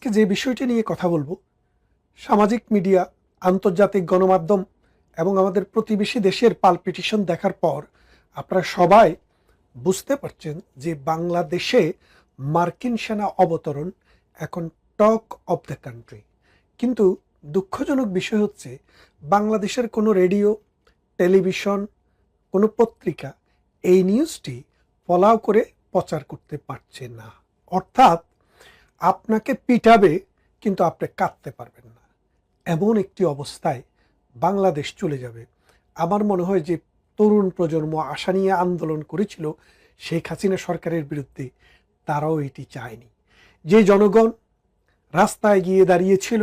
আজকে যে বিষয়টি নিয়ে কথা বলবো, সামাজিক মিডিয়া, আন্তর্জাতিক গণমাধ্যম এবং আমাদের প্রতিবেশী দেশের পালপিটিশন দেখার পর আপনারা সবাই বুঝতে পারছেন যে বাংলাদেশে মার্কিন সেনা অবতরণ এখন টক অফ দ্য কান্ট্রি। কিন্তু দুঃখজনক বিষয় হচ্ছে বাংলাদেশের কোনো রেডিও, টেলিভিশন, কোনো পত্রিকা এই নিউজটি ফলাও করে প্রচার করতে পারছে না। অর্থাৎ আপনাকে পিটাবে কিন্তু আপনি কাঁদতে পারবেন না, এমন একটি অবস্থায় বাংলাদেশ চলে যাবে। আমার মনে হয় যে তরুণ প্রজন্ম আশা নিয়ে আন্দোলন করেছিল শেখ হাসিনা সরকারের বিরুদ্ধে, তারাও এটি চায়নি। যে জনগণ রাস্তায় গিয়ে দাঁড়িয়েছিল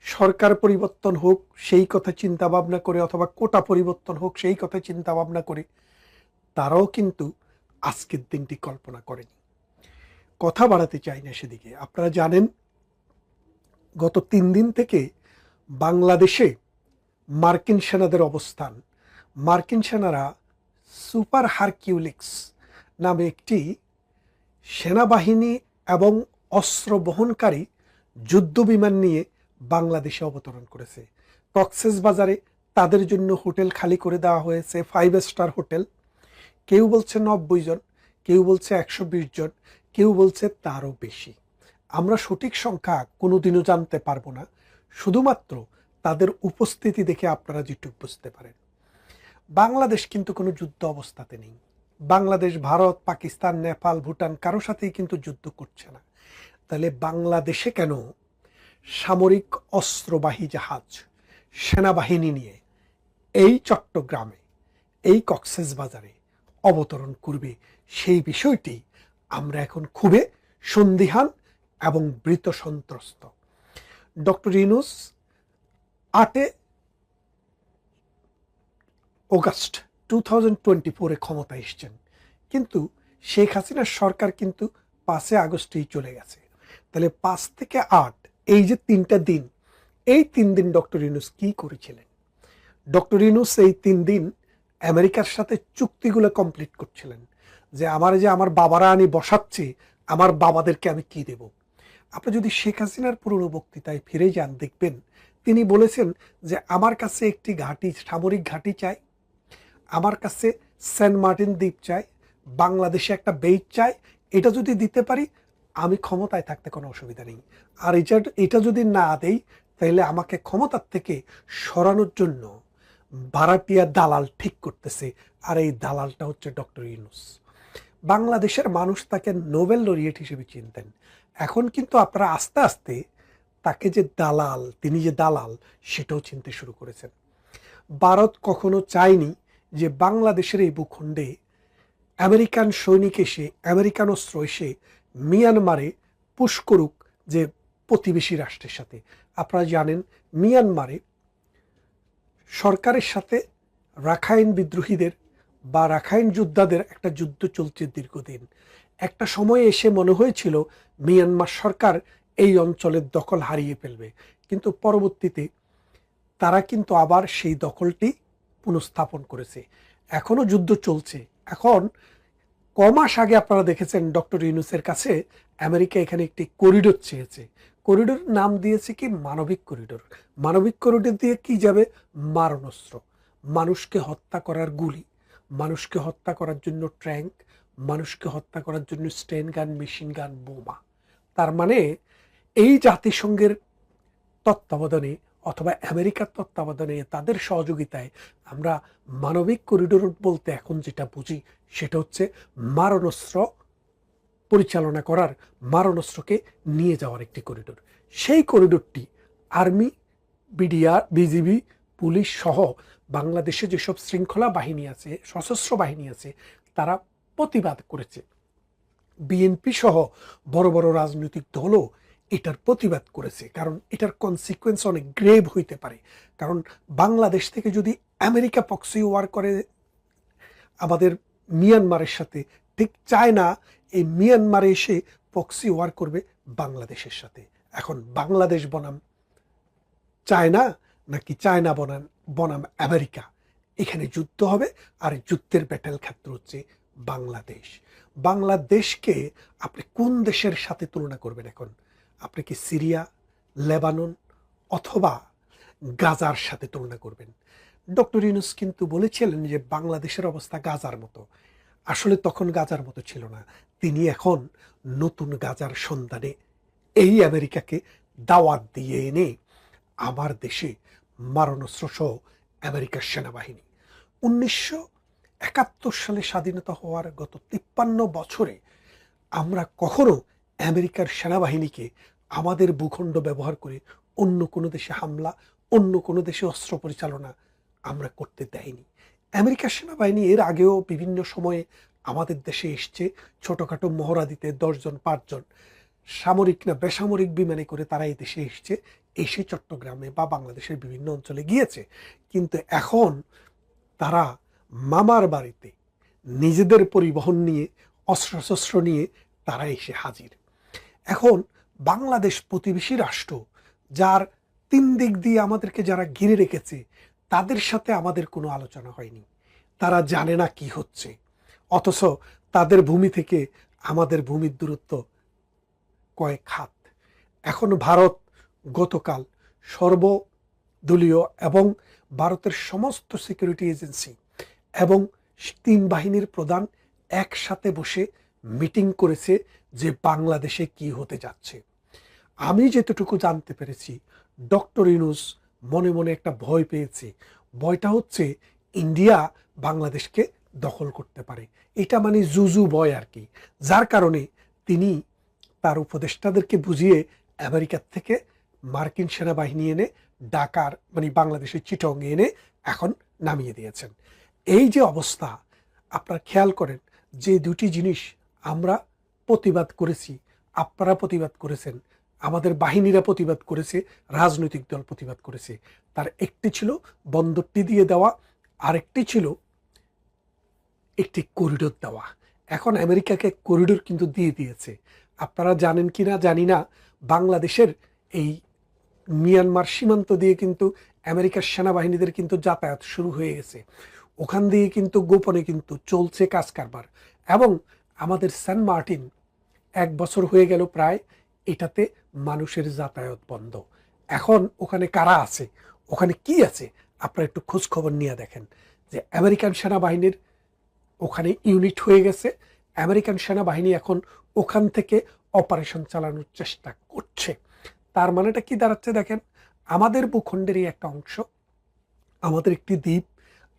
সরকার পরিবর্তন হোক সেই কথা চিন্তা ভাবনা করে, অথবা কোটা পরিবর্তন হোক সেই কথা চিন্তা ভাবনা করে, তারাও কিন্তু আজকের দিনটি কল্পনা করেনি। কথা বাড়াতে চাই না সেদিকে। আপনারা জানেন গত 3 দিন থেকে বাংলাদেশে মার্কিন সেনাদের অবস্থান। মার্কিন সেনারা সুপার হারকিউলিক্স নামে একটি সেনাবাহিনী এবং অস্ত্র বহনকারী যুদ্ধ বিমান নিয়ে বাংলাদেশে অবতরণ করেছে। কক্সবাজারে তাদের জন্য হোটেল খালি করে দেওয়া হয়েছে, 5 স্টার হোটেল। কেউ বলছে 90 জন, কেউ বলছে 120 জন, কেউ বলছে তারও বেশি। আমরা সঠিক সংখ্যা কোনোদিনও জানতে পারবো না, শুধুমাত্র তাদের উপস্থিতি দেখে আপনারা যেটুকু বুঝতে পারেন। বাংলাদেশ কিন্তু কোনো যুদ্ধ অবস্থাতে নেই। বাংলাদেশ ভারত, পাকিস্তান, নেপাল, ভুটান কারো সাথেই কিন্তু যুদ্ধ করছে না। তাহলে বাংলাদেশে কেন সামরিক অস্ত্রবাহী জাহাজ, সেনাবাহিনী নিয়ে এই চট্টগ্রামে, এই কক্সবাজারে অবতরণ করবে, সেই বিষয়টি আমরা এখন খুবই সন্দিহান এবং ভীত সন্ত্রস্ত। ডক্টর ইউনূস 8 অগাস্ট 2024 ক্ষমতায় এসছেন, কিন্তু শেখ হাসিনার সরকার কিন্তু 5 আগস্টেই চলে গেছে। তাহলে 5 থেকে 8 এই যে 3টা দিন, এই 3 দিন ডক্টর ইউনূস কি করেছিলেন? ডক্টর ইউনূস এই 3 দিন আমেরিকার সাথে চুক্তিগুলো কমপ্লিট করছিলেন, যে আমার বাবারা আনি বসাচ্ছি, আমার বাবাদেরকে আমি কি দেব। আপনি যদি শেখ হাসিনার পুরনো বক্তৃতায় ফিরে যান, দেখবেন তিনি বলেছেন যে আমার কাছে একটি ঘাঁটি, সামরিক ঘাঁটি চাই, আমার কাছে সেন্ট মার্টিন দ্বীপ চাই, বাংলাদেশে একটা বেইট চাই। এটা যদি দিতে পারি আমি ক্ষমতায় থাকতে কোনো অসুবিধা নেই। আর এটা যদি না দেই তাহলে আমাকে ক্ষমতার থেকে সরানোর জন্য ভাড়াটিয়া দালাল ঠিক করতেছে, আর এই দালালটা হচ্ছে ডক্টর ইউনূস। বাংলাদেশের মানুষ তাকে নোবেল লরিয়েট হিসেবে চিনতেন। এখন কিন্তু আপনারা আস্তে আস্তে তাকে যে দালাল, তিনি যে দালাল সেটাও চিনতে শুরু করেছেন। ভারত কখনো চায়নি যে বাংলাদেশের এই ভূখণ্ডে আমেরিকান সৈনিক এসে, আমেরিকান অস্ত্র এসে মিয়ানমারে পুশ করুক যে প্রতিবেশী রাষ্ট্রের সাথে। আপনারা জানেন মিয়ানমারে সরকারের সাথে রাখাইন বিদ্রোহীদের বা রাখাইন যোদ্ধাদের একটা যুদ্ধ চলছে দীর্ঘদিন। একটা সময় এসে মনে হয়েছিল মিয়ানমার সরকার এই অঞ্চলের দখল হারিয়ে ফেলবে, কিন্তু পরবর্তীতে তারা কিন্তু আবার সেই দখলটি পুনঃস্থাপন করেছে। এখনো যুদ্ধ চলছে। এখন কমাস আগে আপনারা দেখেছেন ডক্টর ইউনূসের কাছে আমেরিকা এখানে একটি করিডোর চেয়েছে। করিডোর নাম দিয়েছে কি মানবিক করিডোর। মানবিক করিডোর দিয়ে কি যাবে? মারণাস্ত্র, মানুষকে হত্যা করার গুলি, মানুষকে হত্যা করার জন্য ট্যাঙ্ক, মানুষকে হত্যা করার জন্য স্টেন গান, মেশিন গান, বোমা। তার মানে এই জাতিসংঘের তত্ত্বাবধানে অথবা আমেরিকার তত্ত্বাবধানে, তাদের সহযোগিতায় আমরা মানবিক করিডোর বলতে এখন যেটা বুঝি সেটা হচ্ছে মারণাস্ত্র পরিচালনা করার, মারণাস্ত্রকে নিয়ে যাওয়ার একটি করিডোর। সেই করিডোরটি আর্মি, বিডিআর, বিজিবি, পুলিশ সহ বাংলাদেশে যেসব শৃঙ্খলা বাহিনী আছে, সশস্ত্র বাহিনী আছে, তারা প্রতিবাদ করেছে। বিএনপি সহ বড় বড় রাজনৈতিক দলও এটার প্রতিবাদ করেছে, কারণ এটার কনসিকুয়েন্স অনেক গ্রেভ হইতে পারে। কারণ বাংলাদেশ থেকে যদি আমেরিকা প্রক্সি ওয়ার করে আমাদের মিয়ানমারের সাথে, ঠিক চায় না এই মিয়ানমারে এসে প্রক্সি ওয়ার করবে বাংলাদেশের সাথে। এখন বাংলাদেশ বনাম চায়না নাকি চায়না বনাম আমেরিকা, এখানে যুদ্ধ হবে। আর যুদ্ধের ব্যাটেল ক্ষেত্র হচ্ছে বাংলাদেশ। বাংলাদেশকে আপনি কোন দেশের সাথে তুলনা করবেন? এখন আপনি কি সিরিয়া, লেবানন অথবা গাজার সাথে তুলনা করবেন? ডক্টর ইউনূস কিন্তু বলেছিলেন যে বাংলাদেশের অবস্থা গাজার মতো। আসলে তখন গাজার মতো ছিল না। তিনি এখন নতুন গাজার সন্ধানে এই আমেরিকাকে দাওয়াত দিয়ে এনে আমার দেশে মারণাস্ত্র সহ আমেরিকার সেনাবাহিনী 1971 সালে স্বাধীনতা হওয়ার গত 53 বছরে আমরা কখনো আমেরিকার সেনাবাহিনীকে আমাদের ভূখণ্ড ব্যবহার করে অন্য কোনো দেশে হামলা, অন্য কোনো দেশে অস্ত্র পরিচালনা আমরা করতে দেয়নি। আমেরিকার সেনাবাহিনী এর আগেও বিভিন্ন সময়ে আমাদের দেশে এসছে ছোটোখাটো মহড়া দিতে, 10 জন 5 জন সামরিক না বেসামরিক বিমানে করে তারা এই দেশে এসছে, এসে চট্টগ্রামে বা বাংলাদেশের বিভিন্ন অঞ্চলে গিয়েছে। কিন্তু এখন তারা মামার বাড়িতে নিজেদের পরিবহন নিয়ে, অস্ত্রশস্ত্র নিয়ে তারা এসে হাজির। এখন বাংলাদেশ প্রতিবেশী রাষ্ট্র, যার 3 দিক দিয়ে আমাদেরকে যারা ঘিরে রেখেছে, তাদের সাথে আমাদের কোনো আলোচনা হয়নি। তারা জানে না কি হচ্ছে, অথচ তাদের ভূমি থেকে আমাদের ভূমির দূরত্ব কয়েক হাত। এখন ভারত গতকাল সর্বদলীয় এবং ভারতের সমস্ত সিকিউরিটি এজেন্সি এবং 3 বাহিনীর প্রধান একসাথে বসে মিটিং করেছে যে বাংলাদেশে কি হতে যাচ্ছে। আমি যেতটুকু জানতে পেরেছি, ডক্টর ইউনূস মনে মনে একটা ভয় পেয়েছে। ভয়টা হচ্ছে ইন্ডিয়া বাংলাদেশকে দখল করতে পারে, এটা মানে জুজু ভয় আর কি। যার কারণে তিনি তার উপদেষ্টাদেরকে বুঝিয়ে আমেরিকার থেকে মার্কিন সেনাবাহিনী এনে ঢাকার মানে বাংলাদেশের চিটং এনে এখন নামিয়ে দিয়েছেন। এই যে অবস্থা, আপনারা খেয়াল করেন যে দুটি জিনিস আমরা প্রতিবাদ করেছি, আপনারা প্রতিবাদ করেছেন, আমাদের বাহিনীরা প্রতিবাদ করেছে, রাজনৈতিক দল প্রতিবাদ করেছে। তার একটি ছিল বন্দরটি দিয়ে দেওয়া, আরেকটি ছিল একটি করিডোর দেওয়া। এখন আমেরিকাকে করিডোর কিন্তু দিয়ে দিয়েছে। আপনারা জানেন কি না জানি না, বাংলাদেশের এই মিয়ানমার সীমান্ত দিয়ে কিন্তু আমেরিকার সেনাবাহিনীদের কিন্তু যাতায়াত শুরু হয়ে গেছে। ওখান দিয়ে কিন্তু গোপনে কিন্তু চলছে কাজ কারবার। এবং আমাদের সেন্ট মার্টিন 1 বছর হয়ে গেল প্রায়, এটাতে মানুষের যাতায়াত বন্ধ। এখন ওখানে কারা আছে, ওখানে কি আছে, আপনারা একটু খোঁজ খবর নিয়ে দেখেন যে আমেরিকান সেনাবাহিনীর ওখানে ইউনিট হয়ে গেছে। আমেরিকান সেনাবাহিনী এখন ওখান থেকে অপারেশন চালানোর চেষ্টা করছে। তার মানেটা কি দাঁড়াচ্ছে দেখেন, আমাদের ভূখণ্ডেরই একটা অংশ, আমাদের একটি দ্বীপ,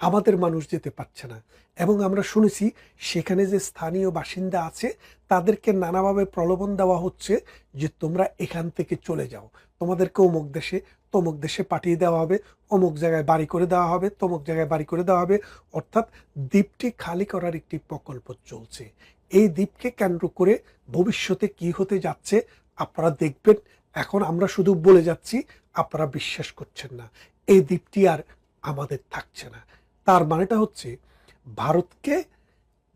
আমাদের মানুষ যেতে পারছে না। এবং আমরা শুনেছি সেখানে যে স্থানীয় বাসিন্দা আছে তাদেরকে নানাভাবে প্রলোভন দেওয়া হচ্ছে যে তোমরা এখান থেকে চলে যাও, তোমাদেরকে অমুক দেশে তমুক দেশে পাঠিয়ে দেওয়া হবে, অমুক জায়গায় বাড়ি করে দেওয়া হবে, তমুক জায়গায় বাড়ি করে দেওয়া হবে। অর্থাৎ দ্বীপটি খালি করার একটি প্রকল্প চলছে। এই দ্বীপকে কেন্দ্র করে ভবিষ্যতে কি হতে যাচ্ছে আপনারা দেখবেন। এখন আমরা শুধু বলে যাচ্ছি, আপনারা বিশ্বাস করছেন না। এই দ্বীপটি আর আমাদের থাকছে না। তার মানেটা হচ্ছে ভারতকে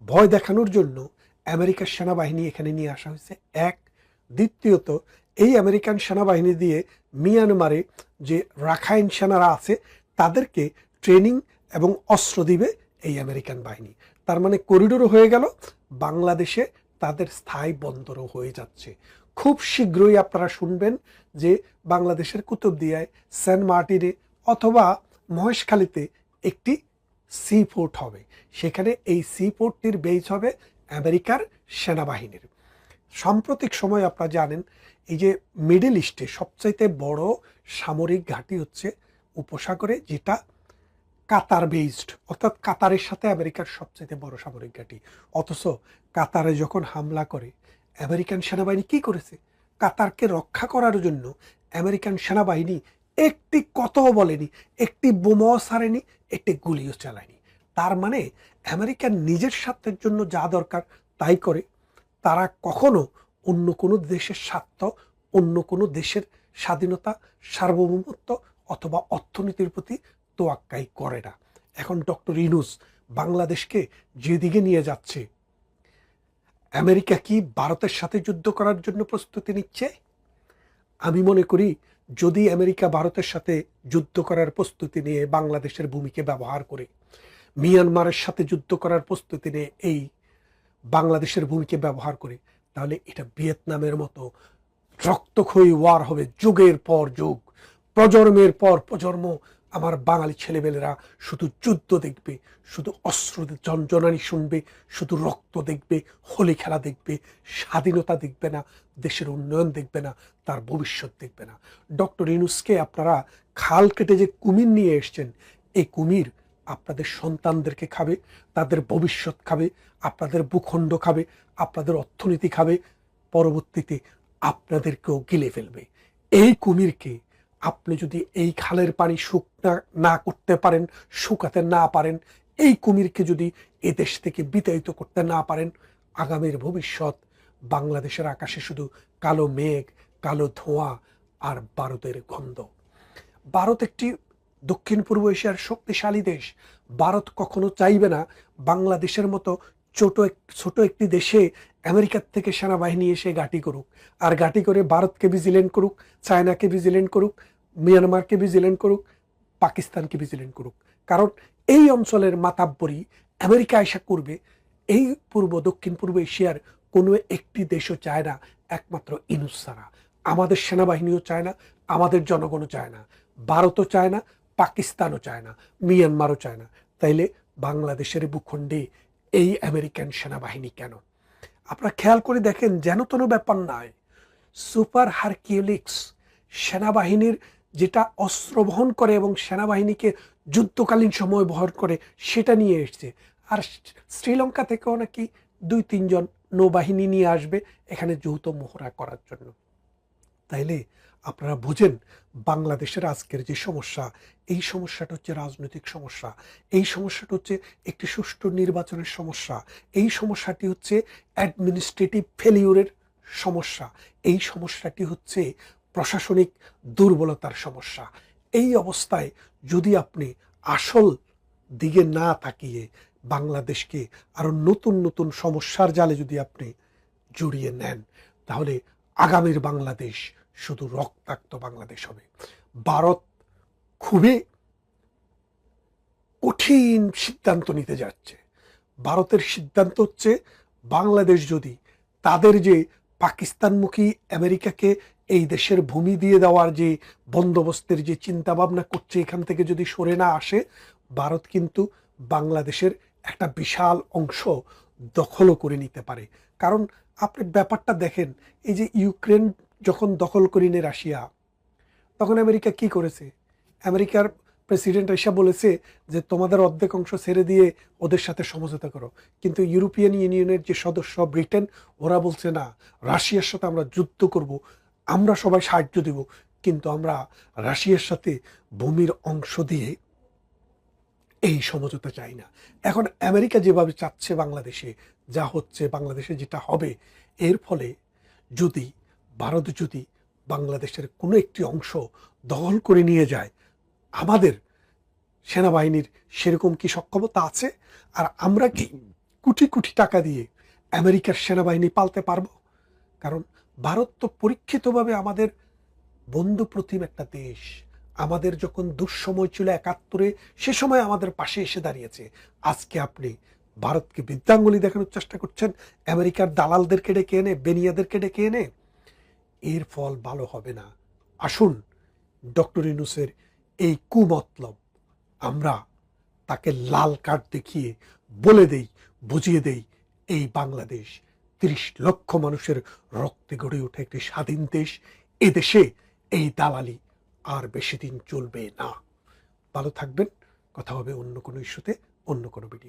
ভয় দেখানোর জন্য আমেরিকার সেনাবাহিনী এখানে নিয়ে আসা হয়েছে, এক। দ্বিতীয়ত, এই আমেরিকান সেনাবাহিনী দিয়ে মিয়ানমারে যে রাখাইন সেনারা আছে তাদেরকে ট্রেনিং এবং অস্ত্র দিবে এই আমেরিকান বাহিনী। তার মানে করিডোরও হয়ে গেল, বাংলাদেশে তাদের স্থায়ী বন্দরও হয়ে যাচ্ছে। খুব শীঘ্রই আপনারা শুনবেন যে বাংলাদেশের কুতুবদিয়ায়, সেন্ট মার্টিনে অথবা মহেশখালীতে একটি সি পোর্ট হবে। সেখানে এই সি পোর্টটির বেস হবে আমেরিকার সেনাবাহিনীর। সাম্প্রতিক সময় আপনারা জানেন এই যে মিডল ইস্টে সবচাইতে বড় সামরিক ঘাঁটি হচ্ছে উপসাগরে, যেটা কাতার বেসড, অর্থাৎ কাতারের সাথে আমেরিকার সবচাইতে বড় সামরিক ঘাঁটি। অথচ কাতারে যখন হামলা করে আমেরিকান সেনাবাহিনী কি করেছে, কাতারকে রক্ষা করার জন্য আমেরিকান সেনাবাহিনী একটি কথাও বলেনি, একটি বোমাও ছাড়েনি, একটি গুলিও চালায়নি। তার মানে আমেরিকার নিজের স্বার্থের জন্য যা দরকার তাই করে। তারা কখনো অন্য কোনো দেশের স্বার্থ, অন্য কোনো দেশের স্বাধীনতা, সার্বভৌমত্ব অথবা অর্থনীতির প্রতি তোয়াক্কাই করে না। এখন ডক্টর ইউনূস বাংলাদেশকে যেদিকে নিয়ে যাচ্ছে, আমেরিকা কি ভারতের সাথে যুদ্ধ করার জন্য প্রস্তুতি নিচ্ছে? আমি মনে করি যদি আমেরিকা ভারতের সাথে যুদ্ধ করার প্রস্তুতি নিয়ে বাংলাদেশের ভূমিকে ব্যবহার করে, মিয়ানমারের সাথে যুদ্ধ করার প্রস্তুতি নিয়ে এই বাংলাদেশের ভূমিকে ব্যবহার করে, তাহলে এটা ভিয়েতনামের মতো রক্তক্ষয়ী ওয়ার হবে, যুগের পর যুগ, প্রজন্মের পর প্রজন্ম আমার বাঙালি ছেলেমেয়েরা শুধু যুদ্ধ দেখবে, শুধু অস্ত্র জনজনানি শুনবে, শুধু রক্ত দেখবে, হোলি খেলা দেখবে, স্বাধীনতা দেখবে না, দেশের উন্নয়ন দেখবে না, তার ভবিষ্যৎ দেখবে না। ডক্টর ইউনূসকে আপনারা খাল কেটে যে কুমির নিয়ে এসছেন, এই কুমির আপনাদের সন্তানদেরকে খাবে, তাদের ভবিষ্যৎ খাবে, আপনাদের ভূখণ্ড খাবে, আপনাদের অর্থনীতি খাবে, পরবর্তীতে আপনাদেরকেও গিলে ফেলবে। এই কুমিরকে আপনি যদি এই খালের পানি শুকনা না করতে পারেন, শুকাতে না পারেন, এই কুমিরকে যদি এ দেশ থেকে বিতাড়িত করতে না পারেন, আগামীর ভবিষ্যৎ বাংলাদেশের আকাশে শুধু কালো মেঘ, কালো ধোঁয়া আর বারুদের গন্ধ। ভারত একটি দক্ষিণ পূর্ব এশিয়ার শক্তিশালী দেশ। ভারত কখনো চাইবে না বাংলাদেশের মতো ছোট একটি দেশে আমেরিকার থেকে সেনাবাহিনী এসে ঘাঁটি করুক, আর ঘাঁটি করে ভারতকে ভিজিলেন্ট করুক, চায়নাকে ভিজিলেন্ট করুক, মিয়ানমারকে ভিজিলেন্ট করুক, পাকিস্তানকে ভিজিলেন্ট করুক। কারণ এই অঞ্চলের মাতাব্বরি আমেরিকা এসে করবে, এই দক্ষিণ পূর্ব এশিয়ার কোনো একটি দেশও চায় না, একমাত্র ইউনূস ছাড়া। আমাদের সেনাবাহিনীও চায় না, আমাদের জনগণও চায় না, ভারতও চায় না, পাকিস্তানও চায় না, মিয়ানমারও চায় না। তাইলে বাংলাদেশের ভূখণ্ডে এই আমেরিকান সেনাবাহিনী কেন? আপনারা খেয়াল করে দেখেন, যেন তেন ব্যাপার নয়। সুপার হারকিউলিক্স সেনাবাহিনীর যেটা অস্ত্র বহন করে এবং সেনাবাহিনীকে যুদ্ধকালীন সময় বহন করে, সেটা নিয়ে এসছে। আর শ্রীলঙ্কা থেকেও নাকি 2-3 জন নৌবাহিনী নিয়ে আসবে এখানে যৌথ মহড়া করার জন্য। তাইলে আপনারা বুঝেন বাংলাদেশের আজকের যে সমস্যা, এই সমস্যাটা হচ্ছে রাজনৈতিক সমস্যা, এই সমস্যাটা হচ্ছে একটি সুষ্ঠু নির্বাচনের সমস্যা, এই সমস্যাটি হচ্ছে অ্যাডমিনিস্ট্রেটিভ ফেলিউরের সমস্যা, এই সমস্যাটি হচ্ছে প্রশাসনিক দুর্বলতার সমস্যা। এই অবস্থায় যদি আপনি আসল দিকে না তাকিয়ে বাংলাদেশকে আরো নতুন নতুন সমস্যার জালে যদি আপনি জড়িয়ে নেন, তাহলে আগামীর বাংলাদেশ শুধু রক্তাক্ত বাংলাদেশ হবে। ভারত খুবই কঠিন সিদ্ধান্ত নিতে যাচ্ছে। ভারতের সিদ্ধান্ত হচ্ছে, বাংলাদেশ যদি তাদের যে পাকিস্তানমুখী আমেরিকাকে এই দেশের ভূমি দিয়ে দেওয়ার যে বন্দোবস্তের যে চিন্তা ভাবনা করছে, এখান থেকে যদি সরে না আসে, ভারত কিন্তু বাংলাদেশের একটা বিশাল অংশ দখলও করে নিতে পারে। কারণ আপনি ব্যাপারটা দেখেন, এই যে ইউক্রেন যখন দখল করে নিয়ে রাশিয়া, তখন আমেরিকা কি করেছে? আমেরিকার প্রেসিডেন্ট এসে বলেছে যে তোমাদের অর্ধেক অংশ ছেড়ে দিয়ে ওদের সাথে সমঝোতা করো। কিন্তু ইউরোপিয়ান ইউনিয়নের যে সদস্য ব্রিটেন, ওরা বলছে না, রাশিয়ার সাথে আমরা যুদ্ধ করব, আমরা সবাই সাহায্য দেব, কিন্তু আমরা রাশিয়ার সাথে ভূমির অংশ দিয়ে এই সমঝোতা চাই না। এখন আমেরিকা যেভাবে চাচ্ছে বাংলাদেশে যা হচ্ছে, বাংলাদেশে যেটা হবে, এর ফলে যদি ভারত যদি বাংলাদেশের কোনো একটি অংশ দখল করে নিয়ে যায়, আমাদের সেনাবাহিনীর সেরকম কি সক্ষমতা আছে? আর আমরা কি কোটি কোটি টাকা দিয়ে আমেরিকার সেনাবাহিনী পালতে পারবো? কারণ ভারত তো পরীক্ষিতভাবে আমাদের বন্ধু প্রতিম একটা দেশ। আমাদের যখন দুঃসময় ছিল ৭১-এ, সে সময় আমাদের পাশে এসে দাঁড়িয়েছে। আজকে আপনি ভারতকে বৃদ্ধাঙ্গুলি দেখানোর চেষ্টা করছেন, আমেরিকার দালালদেরকে ডেকে এনে, বেনিয়াদেরকে ডেকে এনে। এর ফল ভালো হবে না। আসুন ডক্টর ইউনূসের এই কুমতলব আমরা তাকে লাল কার্ড দেখিয়ে বলে দেই, বুঝিয়ে দেই, এই বাংলাদেশ ৩০ লক্ষ মানুষের রক্তে গড়ে ওঠে একটি স্বাধীন দেশ। এ দেশে এই দালালি আর বেশি দিন চলবে না। ভালো থাকবেন। কথা হবে অন্য কোনো ইস্যুতে, অন্য কোনো ভিডিও।